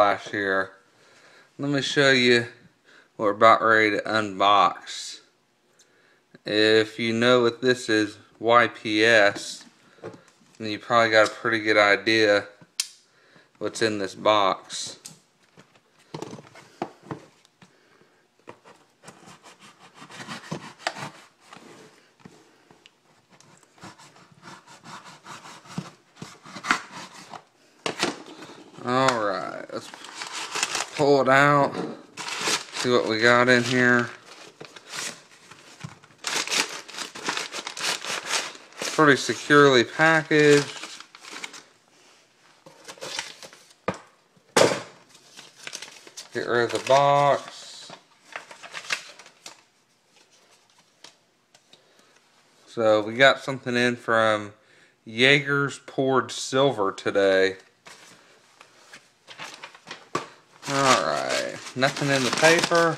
Flash here. Let me show you what we're about ready to unbox. If you know what this is, YPS, then you probably got a pretty good idea what's in this box. Alright, let's pull it out, see what we got in here. Pretty securely packaged. Get rid of the box. So we got something in from Jaeger's Poured Silver today. Alright, nothing in the paper.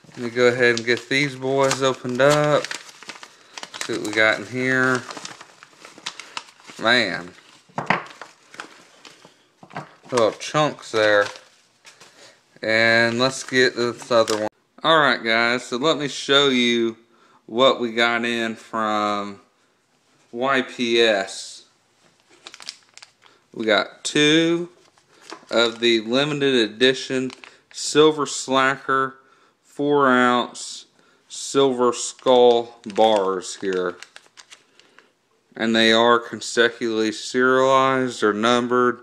Let me go ahead and get these boys opened up. See what we got in here. Man. Little chunks there. And let's get this other one. Alright guys, so let me show you what we got in from YPS. We got 2 of the limited edition Silver Slacker 4-ounce Silver Skull bars here. And they are consecutively serialized or numbered.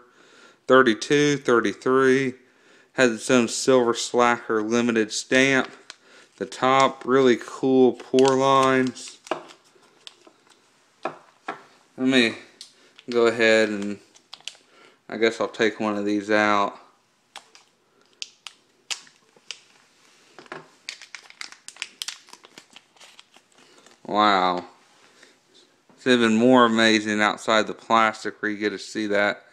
32, 33. Has its own Silver Slacker limited stamp. The top, really cool pour lines. Let me go ahead and I guess I'll take one of these out. Wow. It's even more amazing outside the plastic where you get to see that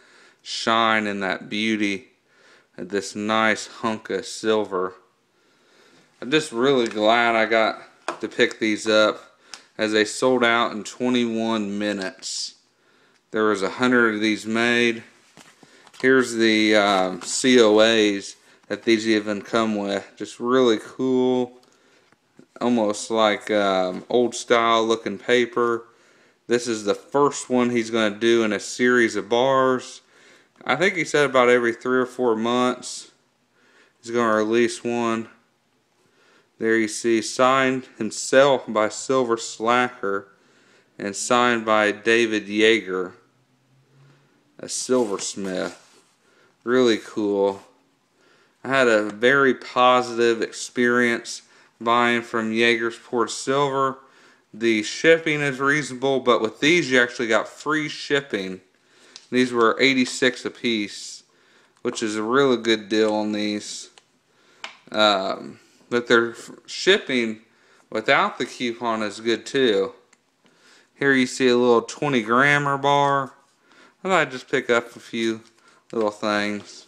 shine and that beauty of this nice hunk of silver. I'm just really glad I got to pick these up as they sold out in 21 minutes. There was 100 of these made. Here's the COAs that these even come with. Just really cool. Almost like old style looking paper. This is the first one he's going to do in a series of bars. I think he said about every 3 or 4 months he's going to release one. There you see, signed himself by Silver Slacker and signed by David Jaeger, a silversmith. Really cool. I had a very positive experience buying from Jaeger's Poured Silver. The shipping is reasonable, but with these you actually got free shipping. These were 86 a piece, which is a really good deal on these. But their shipping without the coupon is good too. Here you see a little 20-grammer bar. I thought I'd just pick up a few little things.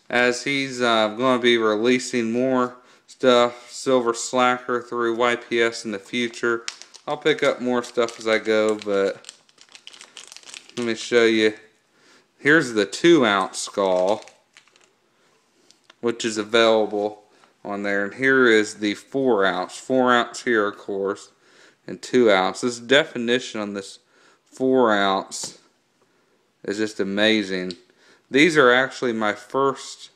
As he's going to be releasing more stuff, Silver Slacker through YPS in the future, I'll pick up more stuff as I go, but let me show you. Here's the 2-ounce skull, which is available on there, and here is the 4-ounce. 4-ounce here, of course, and 2-ounce. This definition on this 4-ounce is just amazing. These are actually my first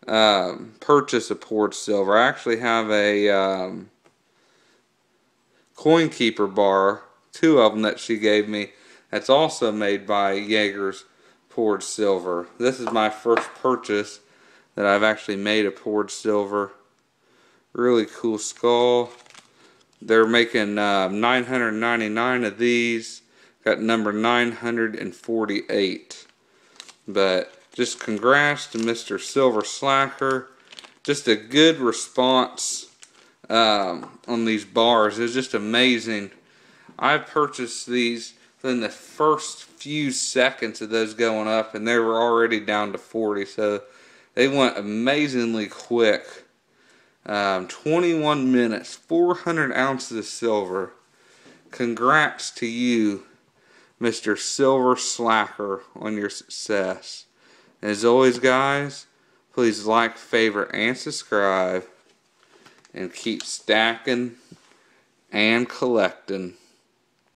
purchase of poured silver. I actually have a coin keeper bar, 2 of them that she gave me, that's also made by Jaeger's Poured Silver. This is my first purchase that I've actually made of poured silver. Really cool skull. They're making 999 of these. Got number 948. But just congrats to Mr. Silver Slacker. Just a good response on these bars. It's just amazing. I purchased these within the first few seconds of those going up, and they were already down to 40. So they went amazingly quick. 21 minutes, 400 ounces of silver. Congrats to you, Mr. Silver Slacker, on your success. As always, guys, please like, favorite, and subscribe. And keep stacking and collecting.